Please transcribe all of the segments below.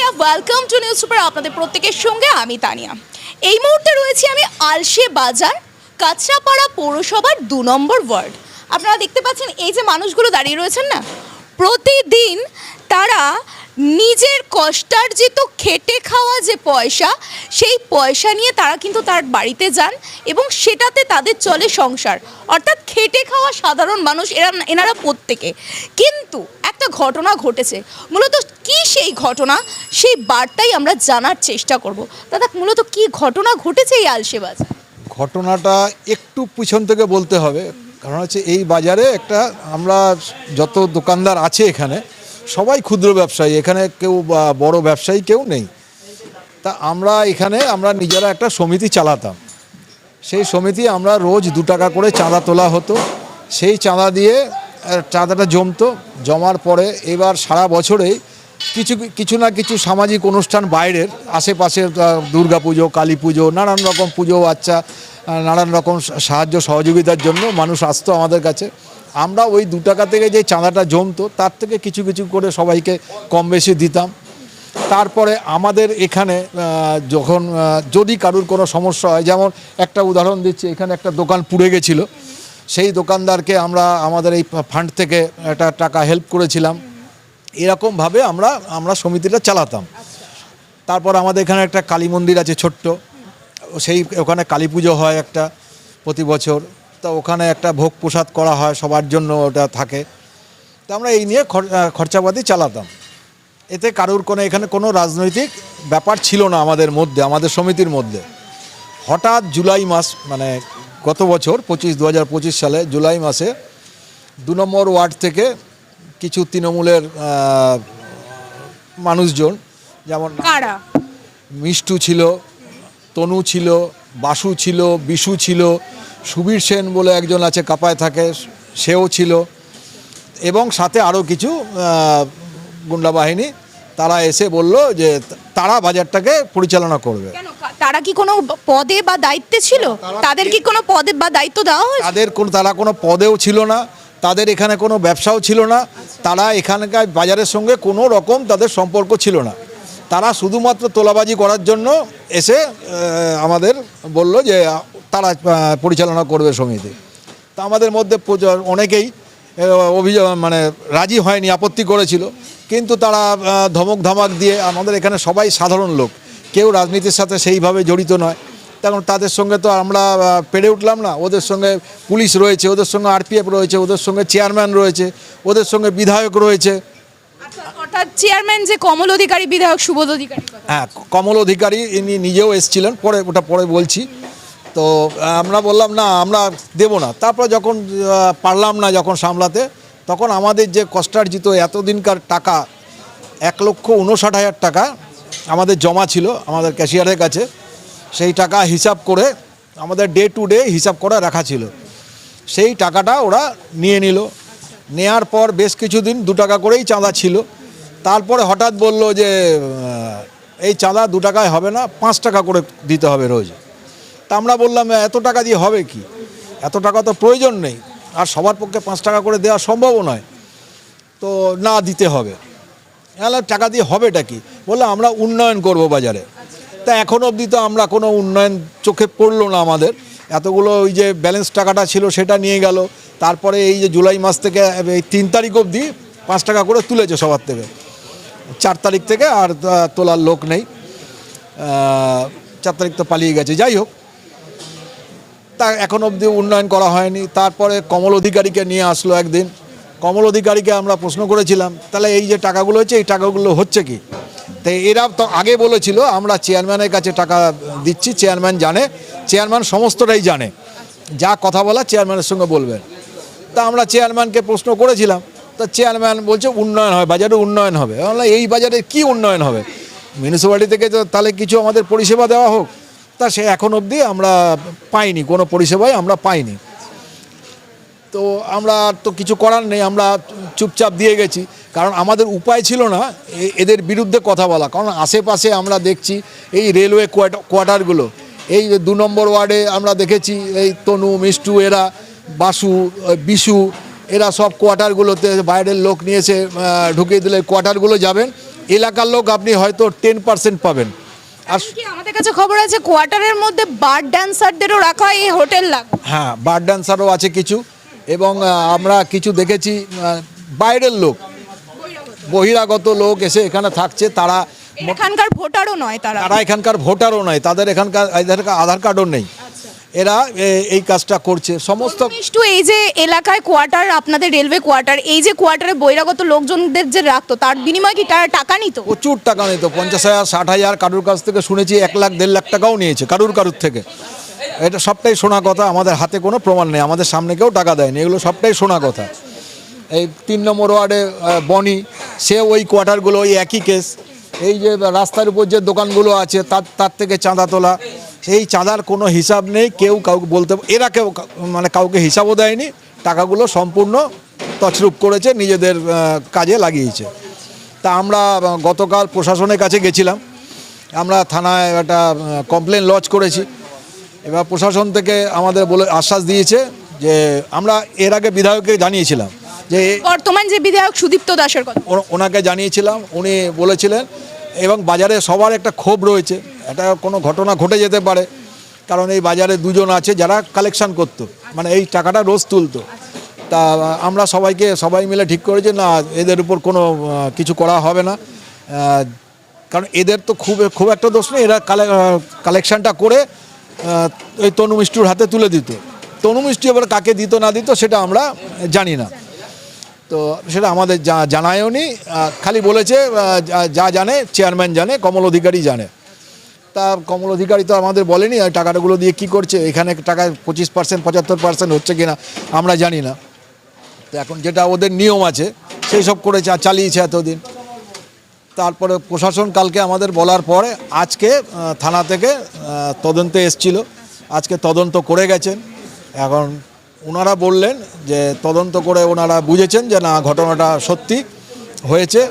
India, welcome to news super. আপনাদের প্রত্যেকের সঙ্গে আমি তানিয়া। এই মুহূর্তে রয়েছি আমি আলশে বাজার, কাঁচরাপাড়া পৌরসভার 2 নম্বর ওয়ার্ড। আপনারা দেখতে পাচ্ছেন এই যে মানুষগুলো দাঁড়িয়ে রয়েছেন না, প্রতিদিন তারা নিজের কষ্টার্জিত খেটে খাওয়া যে পয়সা, সেই পয়সা নিয়ে তারা কিন্তু তার বাড়িতে যান এবং সেটাতে তাদের চলে সংসার। অর্থাৎ খেটে খাওয়া সাধারণ মানুষ এনারা প্রত্যেকে। কিন্তু একটা ঘটনা ঘটেছে, মূলত কি সেই ঘটনা, সেই বার্তাই আমরা জানার চেষ্টা করব। দাদা, মূলত কি ঘটনা ঘটেছে এই আলশে বাজার? ঘটনাটা একটু পিছন থেকে বলতে হবে, কারণ হচ্ছে এই বাজারে একটা আমরা যত দোকানদার আছে এখানে সবাই ক্ষুদ্র ব্যবসায়ী, এখানে কেউ বড় ব্যবসায়ী কেউ নেই। তা আমরা নিজেরা একটা সমিতি চালাতাম। সেই সমিতি আমরা রোজ 2 টাকা করে চাঁদা তোলা হতো। সেই চাঁদা দিয়ে চাঁদাটা জমতো, জমার পরে এবার সারা বছরেই কিছু না কিছু সামাজিক অনুষ্ঠান বাইরের আশেপাশের দুর্গা পুজো, কালী পুজো, নানান রকম পুজো, নানান রকম সাহায্য সহযোগিতার জন্য মানুষ আসতো আমাদের কাছে। আমরা ওই 2 টাকা থেকে যে চাঁদাটা জমতো তার থেকে কিছু কিছু করে সবাইকে কম বেশি দিতাম। তারপরে আমাদের এখানে যখন যদি কারুর কোনো সমস্যা হয়, যেমন একটা উদাহরণ দিচ্ছি, এখানে একটা দোকান পুড়ে গেছিলো, সেই দোকানদারকে আমাদের এই ফান্ড থেকে একটা টাকা হেল্প করেছিলাম। এরকমভাবে আমরা সমিতিটা চালাতাম। তারপর আমাদের এখানে একটা কালী মন্দির আছে ছোট্ট, ওখানে কালী পুজো হয় একটা প্রতি বছর। তা ওখানে একটা ভোগ প্রসাদ করা হয়, সবার জন্য ওটা থাকে। তা আমরা এই নিয়ে খরচাপাতি চালাতাম। এতে কারুর এখানে কোনো রাজনৈতিক ব্যাপার ছিল না আমাদের সমিতির মধ্যে। হঠাৎ জুলাই মাস, মানে গত বছর 2025 সালে জুলাই মাসে 2 নম্বর ওয়ার্ড থেকে কিছু তৃণমূলের মানুষজন, যেমন মিষ্টু ছিল, তনু ছিল, বাসু ছিল, বিশু ছিল, সুবীর সেন বলে একজন আছে কাপায় থাকে, সেও ছিল, এবং সাথে আরও কিছু গুন্ডা বাহিনী। তারা এসে বলল যে তারা বাজারটাকে পরিচালনা করবে। তারা কি কোনো পদে বা দায়িত্বে ছিল? তাদের কি কোনো পদে বা দায়িত্ব দেওয়া হয়েছে? তারা কোনো পদেও ছিল না, তাদের এখানে কোনো ব্যবসাও ছিল না, তারা এখানকার বাজারের সঙ্গে কোনো রকম তাদের সম্পর্ক ছিল না। তারা শুধুমাত্র তোলাবাজি করার জন্য এসে আমাদের বলল যে তারা পরিচালনা করবে সমিতি। তা আমাদের মধ্যে অনেকেই রাজি হয়নি, আপত্তি করেছিল। কিন্তু তারা ধমক ধামাক দিয়ে, আমাদের এখানে সবাই সাধারণ লোক, কেউ রাজনীতির সাথে সেইভাবে জড়িত নয়, তখন তাদের সঙ্গে তো আমরা পেরে উঠলাম না। ওদের সঙ্গে পুলিশ রয়েছে, ওদের সঙ্গে আরপিএফ রয়েছে, ওদের সঙ্গে চেয়ারম্যান রয়েছে, ওদের সঙ্গে বিধায়ক রয়েছে। অর্থাৎ চেয়ারম্যান যে কমল অধিকারী, বিধায়ক সুবোধ অধিকারী। হ্যাঁ, কমল অধিকারী ইনি নিজেও এসেছিলেন, পরে বলছি। তো আমরা বললাম না, আমরা দেব না। তারপর যখন পারলাম না যখন সামলাতে, তখন আমাদের যে কষ্টার্জিত এতদিনকার টাকা 1,59,000 টাকা আমাদের জমা ছিল আমাদের ক্যাশিয়ারের কাছে, সেই টাকা হিসাব করে আমাদের ডে টু ডে হিসাব করে রাখা ছিল। সেই টাকাটা ওরা নিয়ে নিল। নেয়ার পর বেশ কিছুদিন 2 টাকা করেই চাঁদা ছিল। তারপরে হঠাৎ বলল যে এই চাঁদা 2 টাকায় হবে না, 5 টাকা করে দিতে হবে রোজ। তা আমরা বললাম এত টাকা দিয়ে হবে কি, এত টাকা তো প্রয়োজন নেই, আর সবার পক্ষে 5 টাকা করে দেওয়া সম্ভবও নয়। তো না, দিতে হবে। টাকা দিয়ে হবেটা কি? বললাম আমরা উন্নয়ন করব বাজারে। তা এখন অবধি তো আমরা কোনো উন্নয়ন চোখে পড়লো না আমাদের। এতগুলো ওই যে ব্যালেন্স টাকাটা ছিল সেটা নিয়ে গেল। তারপরে এই যে জুলাই মাস থেকে এই 3 তারিখ অবধি 5 টাকা করে তুলেছে সবার থেকে। 4 তারিখ থেকে আর তোলার লোক নেই। 4 তারিখ তো পালিয়ে গেছে। যাই হোক, তা এখন অবধি উন্নয়ন করা হয়নি। তারপরে কমল অধিকারীকে নিয়ে আসলো একদিন। কমল অধিকারীকে আমরা প্রশ্ন করেছিলাম, তাহলে এই যে টাকাগুলো হচ্ছে, এই টাকাগুলো হচ্ছে কি? তাই এরা তো আগে বলেছিল আমরা চেয়ারম্যানের কাছে টাকা দিচ্ছি, চেয়ারম্যান জানে, চেয়ারম্যান সমস্তটাই জানে, যা কথা বলা চেয়ারম্যানের সঙ্গে বলবেন। তা আমরা চেয়ারম্যানকে প্রশ্ন করেছিলাম, তা চেয়ারম্যান বলছে উন্নয়ন হয়, বাজারে উন্নয়ন হবে। আমরা এই বাজারে কি উন্নয়ন হবে? মিউনিসিপ্যালিটি থেকে তো তাহলে কিছু আমাদের পরিষেবা দেওয়া হোক। তা সে এখন অবধি আমরা পাইনি, কোনো পরিষেবাই আমরা পাইনি। তো আমরা তো কিছু করার নেই, আমরা চুপচাপ দিয়ে গেছি, কারণ আমাদের উপায় ছিল না এদের বিরুদ্ধে কথা বলা। কারণ আশেপাশে আমরা দেখছি এই রেলওয়ে কোয়ার্টারগুলো, এই 2 নম্বর ওয়ার্ডে আমরা দেখেছি এই তনু, মিষ্টু, এরা বাসু, বিশু, এরা সব কোয়ার্টারগুলোতে বাইরের লোক নিয়ে এসে ঢুকিয়ে দিলে কোয়ার্টারগুলো যাবেন, এলাকার লোক আপনি হয়তো 10% পাবেন। আর কি আমাদের কাছে খবর আছে কোয়ার্টারের মধ্যে বার ড্যান্সারদেরও রাখা হয় এই হোটেল লাগ। হ্যাঁ, বার ড্যান্সারও আছে কিছু, এবং আমরা কিছু দেখেছি বাইরের লোক, বহিরাগত লোক এসে এখানে থাকছে। তারা এখানকার ভোটারও নয়, তারা এখানকার ভোটারও নয়, তাদের এখানকার আধার কার্ডও নেই। এরা এই কাজটা করছে সমস্ত। মিষ্টু, এই যে এলাকায় কোয়ার্টার, আপনাদের রেলওয়ে কোয়ার্টার, এই যে কোয়ার্টারে বহিরাগত লোকজনদের যে রাখতো তার বিনিময়ে কি তারা টাকা নিত? প্রচুর টাকা নিত, 50,000 60,000, কারুর কাছ থেকে শুনেছি 1 লাখ 1.5 লাখ টাকাও নিয়েছে কারুর থেকে। এটা সবটাই শোনা কথা, আমাদের হাতে কোনো প্রমাণ নেই, আমাদের সামনে কেউ টাকা দেয়নি, এগুলো সবটাই শোনা কথা। এই 3 নম্বর ওয়ার্ডে বনি, সে ওই কোয়ার্টারগুলো ওই একই কেস। এই যে রাস্তার উপর যে দোকানগুলো আছে তার থেকে চাঁদা তোলা, সেই চাঁদার কোনো হিসাব নেই, কেউ কাউকে বলতে, এরা কেউ মানে কাউকে হিসাবও দেয়নি, টাকাগুলো সম্পূর্ণ তছরূপ করেছে, নিজেদের কাজে লাগিয়েছে। তা আমরা গতকাল প্রশাসনের কাছে গেছিলাম, আমরা থানায় একটা কমপ্লেন লজ করেছি। এবার প্রশাসন থেকে আমাদের আশ্বাস দিয়েছে যে, আমরা এর আগে বিধায়ককে জানিয়েছিলাম যে, বর্তমান যে বিধায়ক সুদীপ্ত দাসের কথা, ওনাকে জানিয়েছিলাম, উনি বলেছিলেন, এবং বাজারে সবার একটা ক্ষোভ রয়েছে, এটা কোনো ঘটনা ঘটে যেতে পারে, কারণ এই বাজারে দুজন আছে যারা কালেকশন করতো, মানে এই টাকাটা রোজ তুলতো। তা আমরা সবাই মিলে ঠিক করেছি না, এদের উপর কোনো কিছু করা হবে না, কারণ এদের তো খুব একটা দোষ নেই, এরা কালেকশনটা করে ওই তনু মিষ্টুর হাতে তুলে দিত। তনু মিষ্টি এবার কাকে দিত না দিত সেটা আমরা জানি না, তো সেটা আমাদের জানায়ও নি, খালি বলেছে যা জানে চেয়ারম্যান জানে, কমল অধিকারী জানে। তা কমল অধিকারী তো আমাদের বলেনি আর টাকাগুলো দিয়ে কি করছে, এখানে টাকায় 25% 75% হচ্ছে কিনা আমরা জানি না। তো এখন যেটা ওদের নিয়ম আছে সেই সব করে চালিয়েছে এতদিন। তারপরে প্রশাসন কালকে আমাদের বলার পরে আজকে থানা থেকে তদন্তে এসছিল, আজকে তদন্ত করে গেছেন। এখন ওনারা বললেন যে তদন্ত করে ওনারা বুঝেছেন যে না, ঘটনাটা সত্যি হয়েছে।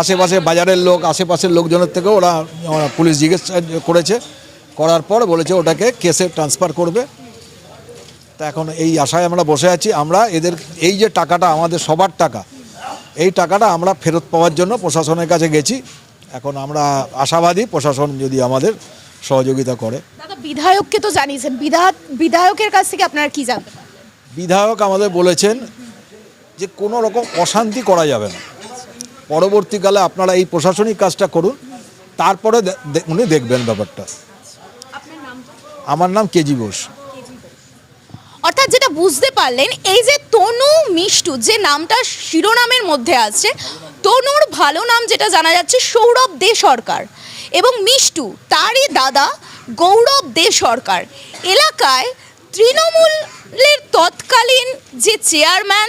আশেপাশে বাজারের লোক, আশেপাশের লোকজনের থেকেও ওরা পুলিশ জিজ্ঞেস করেছে, করার পর বলেছে ওটাকে কেসে ট্রান্সফার করবে। তা এখন এই আশায় আমরা বসে আছি। আমরা এদের এই যে টাকাটা আমাদের সবার টাকা, এই টাকাটা আমরা ফেরত পাওয়ার জন্য প্রশাসনের কাছে গেছি। এখন আমরা আশাবাদী প্রশাসন যদি আমাদের সহযোগিতা করে। দাদা, বিধায়ককে তো জানিয়েছেন, বিধায়কের কাছ থেকে আপনারা কি জানতে পারেন? বিধায়ক আমাদের বলেছেন যে কোনো রকম অশান্তি করা যাবে না, পরবর্তীকালে আপনারা এই প্রশাসনিক কাজটা করুন, তারপরে উনি দেখবেন ব্যাপারটা। আমার নাম কেজি বোস। অর্থাৎ যেটা বুঝতে পারলেন, এই যে তনু মিষ্টু যে নামটা শিরোনামের মধ্যে আছে, তনুর ভালো নাম যেটা জানা যাচ্ছে সৌরভ দে সরকার, এবং মিষ্টু তারই দাদা গৌরব দে সরকার। এলাকায় তৃণমূলের তৎকালীন যে চেয়ারম্যান,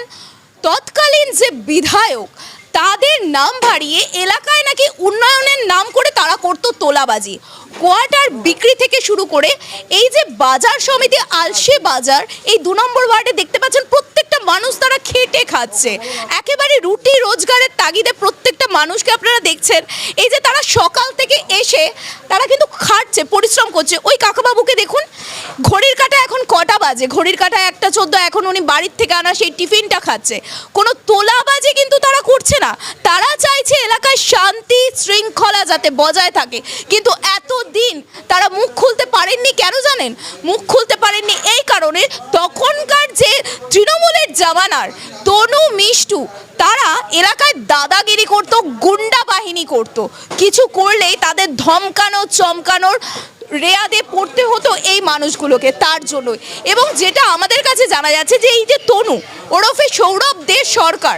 তৎকালীন যে বিধায়ক, তাদের নাম ভারিয়ে এলাকায় নাকি উন্নয়নের নাম করে তারা করতো তোলাবাজি। কোয়ার্টার বিক্রি থেকে শুরু করে এই যে বাজার সমিতি আলসে বাজার, এই 2 নম্বর ওয়ার্ডে দেখতে পাচ্ছেন প্রত্যেকটা মানুষ তারা খেটে খাচ্ছে, একেবারে রুটি রোজগারের তাগিদে প্রত্যেকটা মানুষকে আপনারা দেখছেন। এই যে তারা সকাল থেকে এসে তারা কিন্তু খাটছে, পরিশ্রম করছে। ওই কাকাবাবুকে দেখুন, ঘড়ির কাঁটা এখন কটা বাজে, ঘড়ির কাঁটা 1:14, এখন উনি বাড়ির থেকে আনা সেই টিফিনটা খাচ্ছে। কোনো তোলাবাজি কিন্তু তারা করছে না, তারা চাইছে এলাকায় শান্তি শৃঙ্খলা যাতে বজায় থাকে। কিন্তু এতদিন তারা মুখ খুলতে পারেননি, কেন জানেন? মুখ খুলতে পারেননি এই কারণে, তখনকার যে তৃণমূলের জামানার তনু মিষ্টু, তারা এলাকায় দাদাগিরি করতো, গুন্ডা বাহিনী করতো, কিছু করলেই তাদের ধমকানো চমকানোর রেয়াদে পড়তে হতো এই মানুষগুলোকে, তার জন্যই। এবং যেটা আমাদের কাছে জানা যাচ্ছে যে এই যে তনু ওরফে সৌরভ দে সরকার,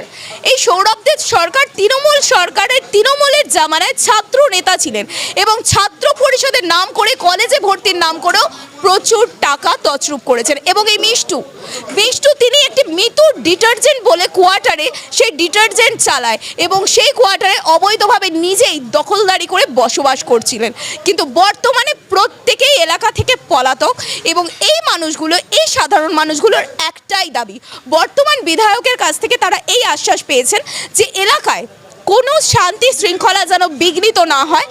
এই সৌরভ দে সরকার তৃণমূল সরকারের, তৃণমূলের জামানায় ছাত্র নেতা ছিলেন, এবং ছাত্র পরিষদের নাম করে কলেজে ভর্তির নাম করেও প্রচুর টাকা তছরূপ করেছেন। এবং এই মিষ্টু তিনি একটি মিতু ডিটারজেন্ট বলে কোয়ার্টারে সেই ডিটারজেন্ট চালায়, এবং সেই কোয়ার্টারে অবৈধভাবে নিজেই দখলদারি করে বসবাস করছিলেন। কিন্তু বর্তমানে প্রত্যেকেই এলাকা থেকে পলাতক, এবং এই মানুষগুলো, এই সাধারণ মানুষগুলোর একটাই দাবি, বর্তমান বিধায়কের কাছ থেকে তারা এই আশ্বাস পেয়েছেন যে এলাকায় কোনো শান্তি শৃঙ্খলা যেন বিঘ্নিত না হয়,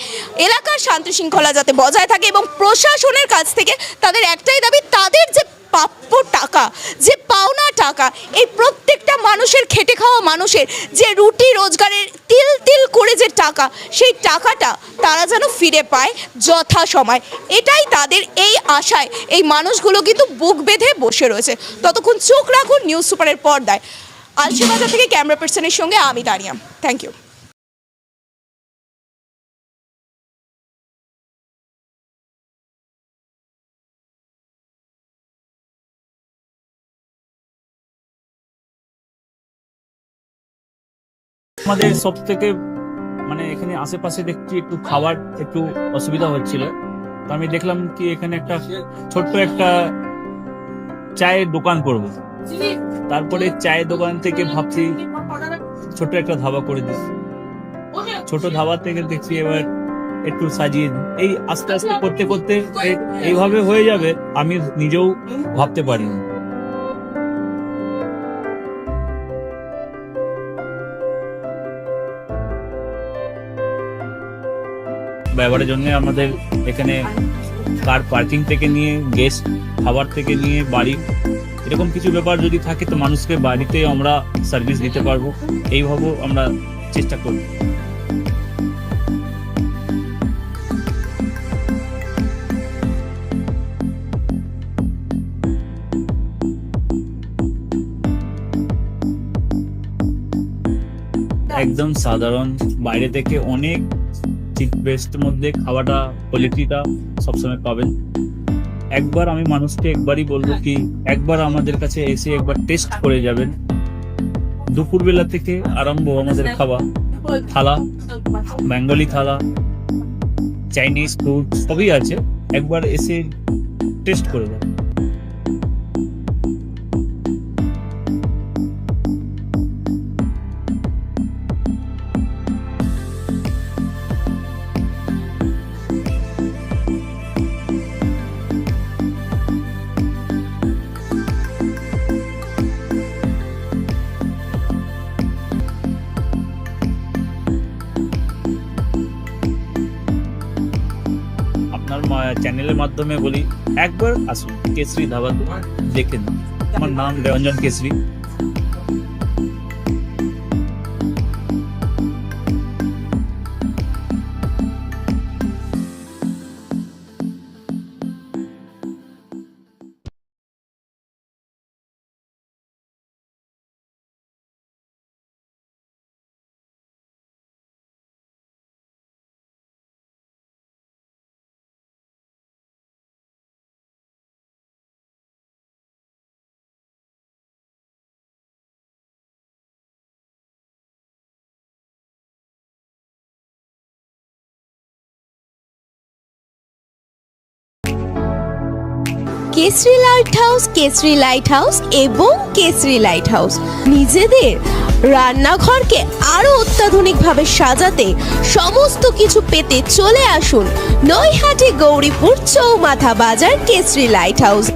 এলাকার শান্তি শৃঙ্খলা যাতে বজায় থাকে। এবং প্রশাসনের কাছ থেকে তাদের একটাই দাবি, তাদের যে প্রাপ্য টাকা, যে পাওনা টাকা, এই প্রত্যেকটা মানুষের, খেটে খাওয়া মানুষের যে রুটি রোজগারের তিল তিল করে যে টাকা, সেই টাকাটা তারা যেন ফিরে পায় যথাসময়। এটাই তাদের এই আশায় এই মানুষগুলো কিন্তু বুক বেঁধে বসে রয়েছে। ততক্ষণ চোখ রাখুন নিউজ সুপারের পর্দায়। আলশে বাজার থেকে ক্যামেরা পার্সনের সঙ্গে আমি তানিয়া। Thank you. আমাদের সব থেকে মানে এখানে আশেপাশে দেখছি একটু খাবার একটু অসুবিধা হচ্ছিল, তো আমি দেখলাম কি এখানে একটা ছোট্ট একটা চায়ের দোকান করব। তারপরে চায়ের দোকান থেকে ভাবছি ছোট একটা ধাবা করে দিই। ছোট ধাবা থেকে দেখছি এবার একটু সাজিয়ে দিই। এই আস্তে আস্তে করতে করতে এইভাবে হয়ে যাবে আমি নিজেও ভাবতে পারিনি। ব্যবহারের জন্য আমাদের এখানে কার পার্কিং থেকে নিয়ে গেস্ট খাবার থেকে নিয়ে বাড়ি, এরকম কিছু ব্যাপার যদি থাকে তো মানুষকে বাড়িতে আমরা সার্ভিস দিতে পারবো, এইভাবেও আমরা চেষ্টা করব। একদম সাধারণ, বাইরে থেকে অনেক চিপ বেস্ট মধ্যে খাওয়াটা কোয়ালিটিটা সবসময় পাবেন। একবার আমি মানুষকে একবারই বলবো কি একবার আমাদের কাছে এসে একবার টেস্ট করে যাবেন। দুপুরবেলা থেকে আরম্ভ আমাদের খাওয়া, থালা, বেঙ্গলি থালা, চাইনিজ ফুড সবই আছে, একবার এসে টেস্ট করে যাবেন। চ্যানেলের মাধ্যমে বলি একবার আসুন কেশরী ধাবাতে, দেখেন। আমার নাম Ranjan Keshari. Keshari light house, Keshari light house এবং কেশরী লাইট হাউস নিজেদের রান্নাঘরকে আরো অত্যাধুনিকভাবে সাজাতে সমস্ত কিছু পেতে চলে আসুন নৈহাটি গৌরীপুর চৌমাথা বাজার কেশরী লাইট হাউস।